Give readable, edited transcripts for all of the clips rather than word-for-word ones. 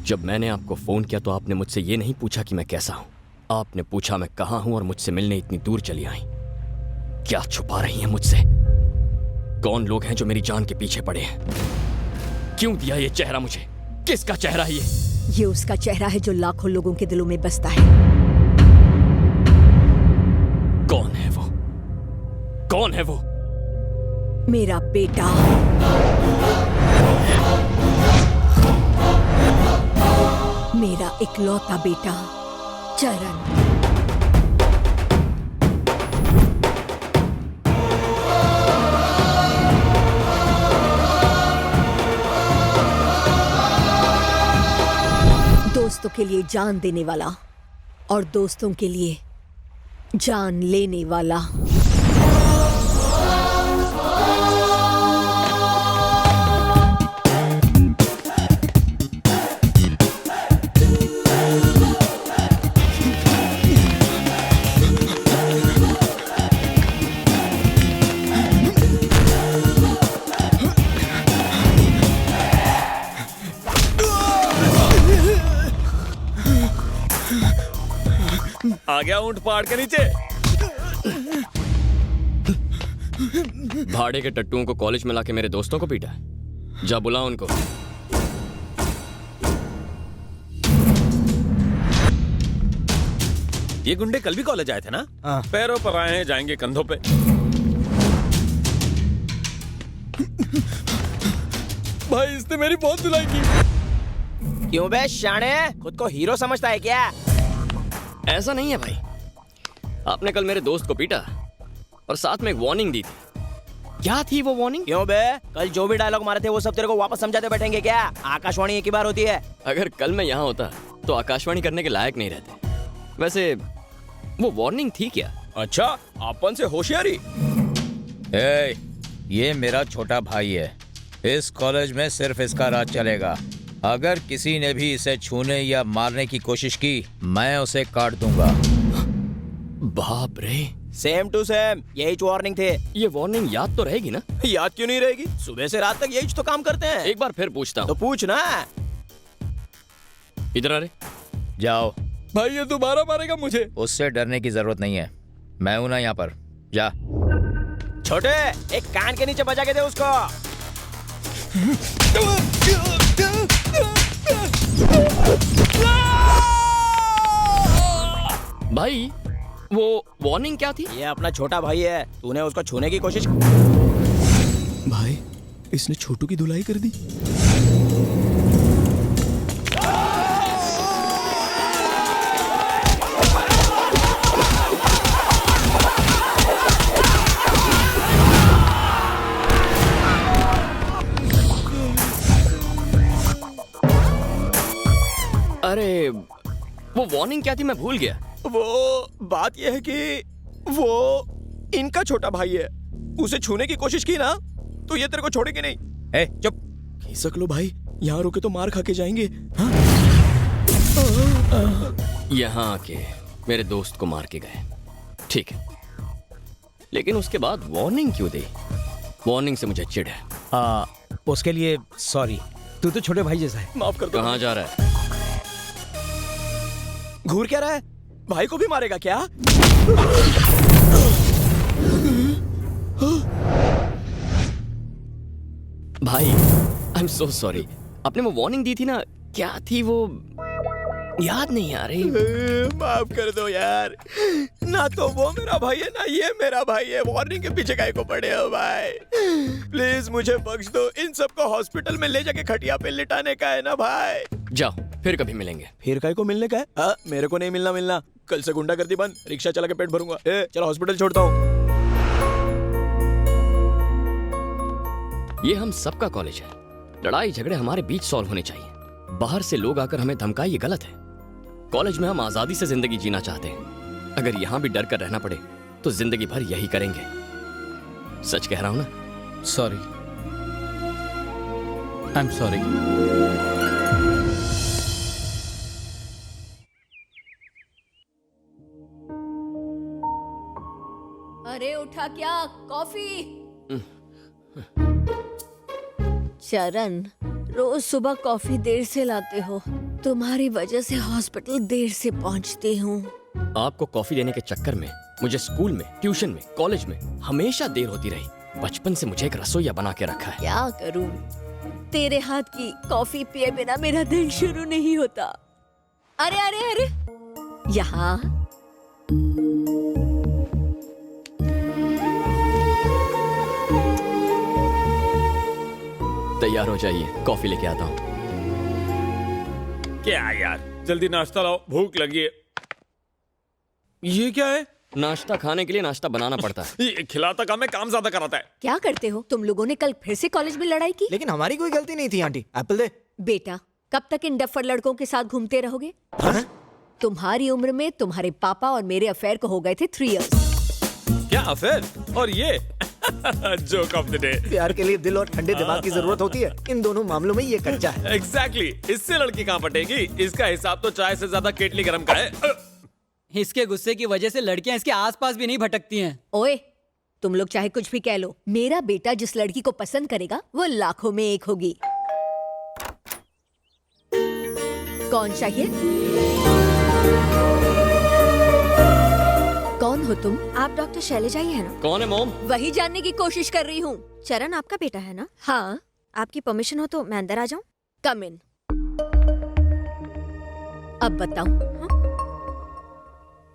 जब मैंने आपको फोन किया तो आपने मुझसे ये नहीं पूछा कि मैं कैसा हूं। आपने पूछा मैं कहां हूं और मुझसे मिलने इतनी दूर चली आई। क्या छुपा रही हैं मुझसे? कौन लोग हैं जो मेरी जान के पीछे पड़े हैं? क्यों दिया ये चेहरा मुझे? किसका चेहरा है ये उसका चेहरा है जो लाखों लोगों के दिलों में बसता है। कौन है वो? कौन है वो? मेरा बेटा। मेरा इकलौता बेटा चरण। दोस्तों के लिए जान देने वाला और दोस्तों के लिए जान लेने वाला। आ गया ऊंट पहाड़ के नीचे। भाड़े के टट्टुओं को कॉलेज में लाके मेरे दोस्तों को पीटा। जा बुला उनको। ये गुंडे कल भी कॉलेज आए थे ना? पैरों पर आए हैं, जाएंगे कंधों पे। भाई इसने मेरी बहुत धुलाई की। क्यों बे शाणे, खुद को हीरो समझता है क्या? ऐसा नहीं है भाई, आपने कल मेरे दोस्त को पीटा और साथ में एक वार्निंग दी थी। क्या थी वो वार्निंग? क्यों बे, कल जो भी डायलॉग मारे थे वो सब तेरे को वापस समझाते बैठेंगे क्या? आकाशवाणी एक ही बार होती है। अगर कल मैं यहाँ होता तो आकाशवाणी करने के लायक नहीं रहते। वैसे वो वार्निंग थी क्या? अच्छा, अपन से होशियारी। ये मेरा छोटा भाई है। इस कॉलेज में सिर्फ इसका राज चलेगा। अगर किसी ने भी इसे छूने या मारने की कोशिश की, मैं उसे काट दूंगा। बाप रे। सेम टू सेम, यही वार्निंग थे। ये वार्निंग याद तो रहेगी ना? याद क्यों नहीं रहेगी? सुबह से रात तक यही तो काम करते हैं। एक बार फिर पूछता हूँ। तो पूछ ना। इधर आ रे। जाओ। भाई ये दोबारा मारेगा मुझे। उससे डरने की जरूरत नहीं है, मैं हूं ना यहाँ पर। जा। छोटे, एक कान के नीचे बजा के दे उसको। भाई वो वार्निंग क्या थी? ये अपना छोटा भाई है, तूने उसको छूने की कोशिश। भाई इसने छोटू की धुलाई कर दी। अरे वो वार्निंग क्या थी, मैं भूल गया। वो बात यह है कि वो इनका छोटा भाई है। उसे छूने की कोशिश की ना तो ये तेरे को छोड़ेगी नहीं। चुप। खिसक लो भाई, यहाँ रुके तो मार खा के जाएंगे। हाँ? यहाँ आके मेरे दोस्त को मार के गए, ठीक है, लेकिन उसके बाद वार्निंग क्यों दी? वार्निंग से मुझे चिढ़ है। उसके लिए सॉरी। तू तो छोटे भाई जैसा है। माफ कर दो। कहाँ जा रहा है? घूर क्या रहा है? भाई को भी मारेगा क्या? भाई आई एम सो सॉरी। आपने वो वार्निंग दी थी ना, क्या थी वो? याद नहीं आ रही। माफ कर दो यार। ना तो वो मेरा भाई है ना ये मेरा भाई है। वार्निंग के पीछे काहे को पड़े हो भाई? प्लीज मुझे बख्श दो। इन सबको हॉस्पिटल में ले जाके खटिया पे लिटाने का है ना भाई। जाओ, फिर कभी मिलेंगे। फिर काहे को मिलने का है? मेरे को नहीं मिलना। कल से गुंडागर्दी बंद, रिक्शा चला के पेट भरूंगा। चलो हॉस्पिटल छोड़ता हूँ। ये हम सबका कॉलेज है। लड़ाई झगड़े हमारे बीच सॉल्व होने चाहिए। बाहर से लोग आकर हमें धमकाए, ये गलत है। कॉलेज में हम आजादी से जिंदगी जीना चाहते हैं। अगर यहाँ भी डर कर रहना पड़े तो जिंदगी भर यही करेंगे। सच कह रहा हूं ना? Sorry, I am sorry. अरे उठा क्या? कॉफी। चरण, रोज सुबह कॉफी देर से लाते हो। तुम्हारी वजह से हॉस्पिटल देर से पहुंचती हूँ। आपको कॉफी देने के चक्कर में मुझे स्कूल में, ट्यूशन में, कॉलेज में हमेशा देर होती रही। बचपन से मुझे एक रसोइया बना के रखा है। क्या करूँ, तेरे हाथ की कॉफी पिए बिना मेरा दिन शुरू नहीं होता। अरे अरे अरे, यहाँ तैयार हो जाइए, कॉफी लेके आता हूँ। क्या यार, जल्दी नाश्ता लाओ, भूख लगी है। ये क्या है? नाश्ता खाने के लिए नाश्ता बनाना पड़ता है। ये खिलाता काम है, काम ज्यादा कराता है। क्या करते हो तुम लोगों ने? कल फिर से कॉलेज में लड़ाई की? लेकिन हमारी कोई गलती नहीं थी आंटी। एप्पल दे। बेटा, कब तक इन डफर लड़कों के साथ घूमते रहोगे? हाँ? तुम्हारी उम्र में तुम्हारे पापा और मेरे अफेयर को हो गए थे 3 years। क्या अफेयर? और ये जोक ऑफ द डे। प्यार के लिए दिल और ठंडे दिमाग की जरूरत होती है, इन दोनों मामलों में ये कच्चा है। एग्जैक्टली, इससे लड़की कहाँ पटेगी? इसका हिसाब तो चाय से ज्यादा केटली गरम का है। इसके गुस्से की वजह से लड़कियां इसके आसपास भी नहीं भटकती हैं। ओए, तुम लोग चाहे कुछ भी कह लो, मेरा बेटा जिस लड़की को पसंद करेगा वो लाखों में एक होगी। कौन चाहिए? कौन हो तुम? आप डॉक्टर शैलजा ही है ना? कौन है मॉम? वही जानने की कोशिश कर रही हूँ। चरण आपका बेटा है ना? हाँ, आपकी परमिशन हो तो मैं अंदर आ जाऊं? कम इन। अब बताओ।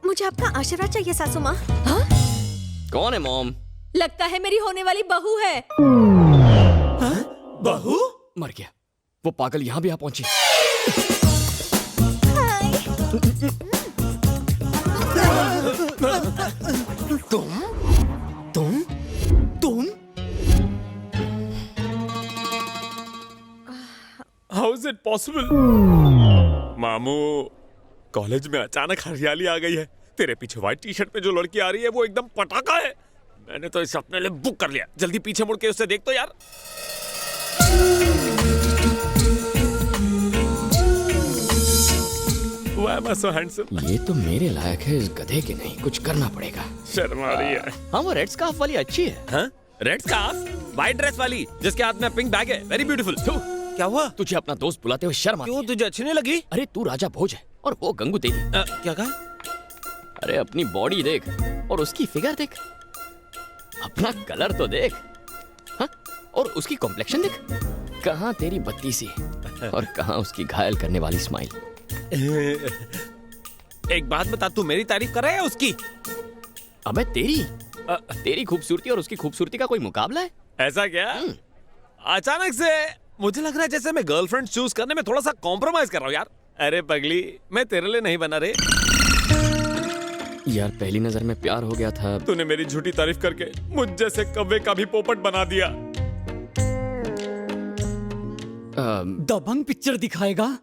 मुझे आपका आशीर्वाद चाहिए सासू माँ। हाँ? कौन है मॉम? लगता है मेरी होने वाली बहू है। बहू? मर गया, वो पागल यहाँ भी आ पहुंची। तुम हाउ इज इट पॉसिबल? मामू, कॉलेज में अचानक हरियाली आ गई है। तेरे पीछे व्हाइट टी शर्ट में जो लड़की आ रही है वो एकदम पटाखा है। मैंने तो इसे अपने लिए बुक कर लिया। जल्दी पीछे मुड़ के उसे देख तो यार। Why am I so handsome? ये तो मेरे लायक है, इस गधे के नहीं। कुछ करना पड़ेगा। शर्मा रही है। हाँ, वो रेड स्कार्फ वाली अच्छी है। हाँ? Red scarf? व्हाइट ड्रेस वाली जिसके हाथ में पिंक बैग है। Very beautiful. क्या हुआ? तुझे अपना दोस्त बुलाते हुए शर्म आती क्यों, है? तुझे अच्छी नहीं लगी? अरे तू राजा भोज है और वो गंगू तेली। क्या कहा? अरे अपनी बॉडी देख और उसकी फिगर देख, अपना कलर तो देख। हाँ? और उसकी कॉम्प्लेक्शन देख। कहाँ तेरी बत्तीसी और कहाँ उसकी घायल करने वाली स्माइल। एक बात बता, तू मेरी तारीफ कर रहा है या उसकी? अबे तेरी खूबसूरती और उसकी खूबसूरती का कोई मुकाबला है? ऐसा क्या? अचानक से मुझे लग रहा है जैसे मैं गर्लफ्रेंड चूज करने में थोड़ा सा कॉम्प्रोमाइज कर रहा हूँ यार। अरे पगली, मैं तेरे लिए नहीं बना रे। यार पहली नजर में प्यार हो गया था। तूने मेरी झूठी तारीफ करके मुझ जैसे कव्वे का भी पोपट बना दिया। दबंग पिक्चर दिखाएगा।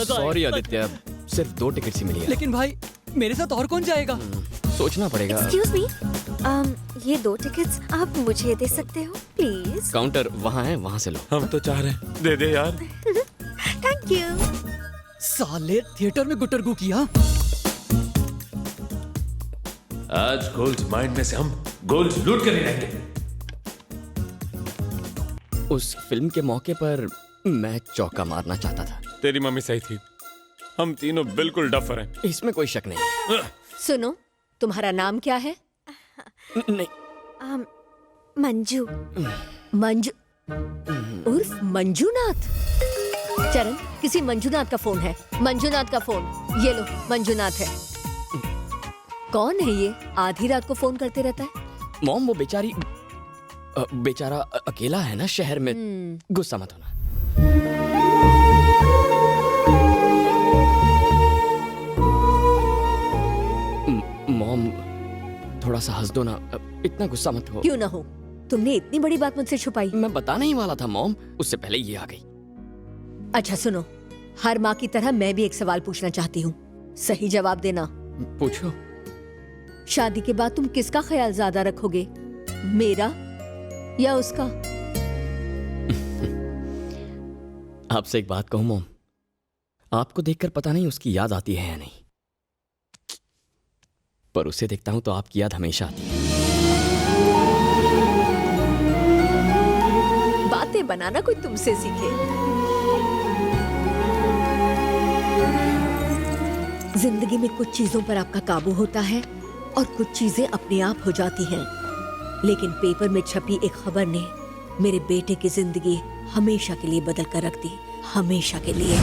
सॉरी आदित्य, सिर्फ 2 टिकट्स ही मिली है। लेकिन भाई, मेरे साथ और कौन जाएगा? सोचना पड़ेगा। एक्सक्यूज मी, ये 2 टिकट्स आप मुझे दे सकते हो प्लीज? काउंटर वहाँ है, वहाँ से लो। हम तो चाह रहे हैं, दे दे यार। Thank you. साले थिएटर में गुटरगू किया। आज गोल्ड माइंड में से हम गोल्ड लूट कर ही रहेंगे। उस फिल्म के मौके पर मैं चौका मारना चाहता था। तेरी मम्मी सही थी, हम तीनों बिल्कुल डफर हैं। इसमें कोई शक नहीं। सुनो, तुम्हारा नाम क्या है? नहीं, मंजू। मंजू उर्फ मंजूनाथ। चरण, किसी मंजूनाथ का फोन है। मंजूनाथ का फोन ये लो। मंजूनाथ है। कौन है ये? आधी रात को फोन करते रहता है। मॉम, वो बेचारा अकेला है ना शहर में। गुस्सा मत होना। मॉम, थोड़ा सा हंस दो ना, इतना गुस्सा मत हो। क्यों ना हो, तुमने इतनी बड़ी बात मुझसे छुपाई। मैं बताने ही वाला था मॉम, उससे पहले ये आ गई। अच्छा सुनो, हर माँ की तरह मैं भी एक सवाल पूछना चाहती हूँ, सही जवाब देना। पूछो। शादी के बाद तुम किसका ख्याल ज्यादा रखोगे, मेरा या उसका? आपसे एक बात कहूं मॉम, आपको देखकर पता नहीं उसकी याद आती है या नहीं, पर उसे देखता हूं तो आपकी याद हमेशा आती है। बनाना कोई तुमसे सीखे। जिंदगी में कुछ चीजों पर आपका काबू होता है और कुछ चीजें अपने आप हो जाती हैं। लेकिन पेपर में छपी एक खबर ने मेरे बेटे की जिंदगी हमेशा के लिए बदल कर रख दी, हमेशा के लिए।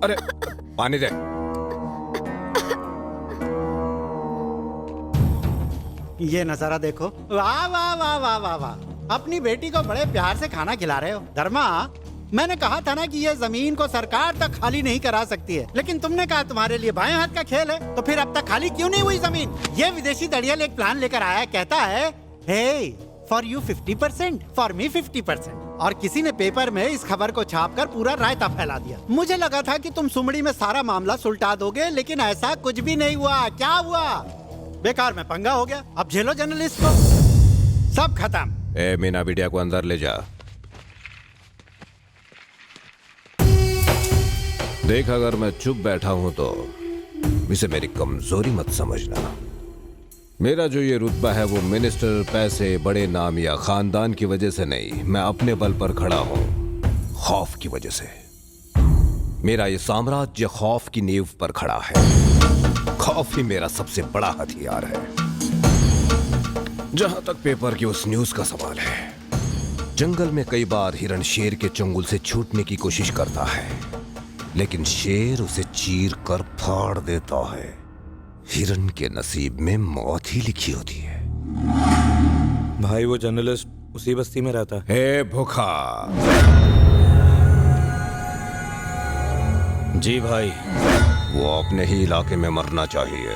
अरे पानी दे। ये नजारा देखो, वाह वाह वाह वाह वाह वाह। अपनी बेटी को बड़े प्यार से खाना खिला रहे हो। धर्मा, मैंने कहा था ना कि ये जमीन को सरकार तक खाली नहीं करा सकती है, लेकिन तुमने कहा तुम्हारे लिए बाएं हाथ का खेल है, तो फिर अब तक खाली क्यों नहीं हुई जमीन? ये विदेशी दड़ियल एक प्लान लेकर आया, कहता है हे फॉर यू 50%, फॉर मी 50%। और किसी ने पेपर में इस खबर को छापकर पूरा रायता फैला दिया। मुझे लगा था कि तुम सुमड़ी में सारा मामला सुलटा दोगे, लेकिन ऐसा कुछ भी नहीं हुआ। क्या हुआ? बेकार में पंगा हो गया। अब झेलो जर्नलिस्ट को। सब खत्म। ए मीना बिटिया को अंदर ले जा। देख, अगर मैं चुप बैठा हूं तो इसे मेरी कमजोरी मत समझना। मेरा जो ये रुतबा है वो मिनिस्टर, पैसे, बड़े नाम या खानदान की वजह से नहीं, मैं अपने बल पर खड़ा हूं, खौफ की वजह से। मेरा ये साम्राज्य खौफ की नींव पर खड़ा है। खौफ ही मेरा सबसे बड़ा हथियार है। जहां तक पेपर की उस न्यूज का सवाल है, जंगल में कई बार हिरण शेर के चंगुल से छूटने की कोशिश करता है, लेकिन शेर उसे चीर कर फाड़ देता है। हिरण के नसीब में मौत ही लिखी होती है। भाई वो जर्नलिस्ट उसी बस्ती में रहता है। हे भूखा। जी भाई। वो अपने ही इलाके में मरना चाहिए।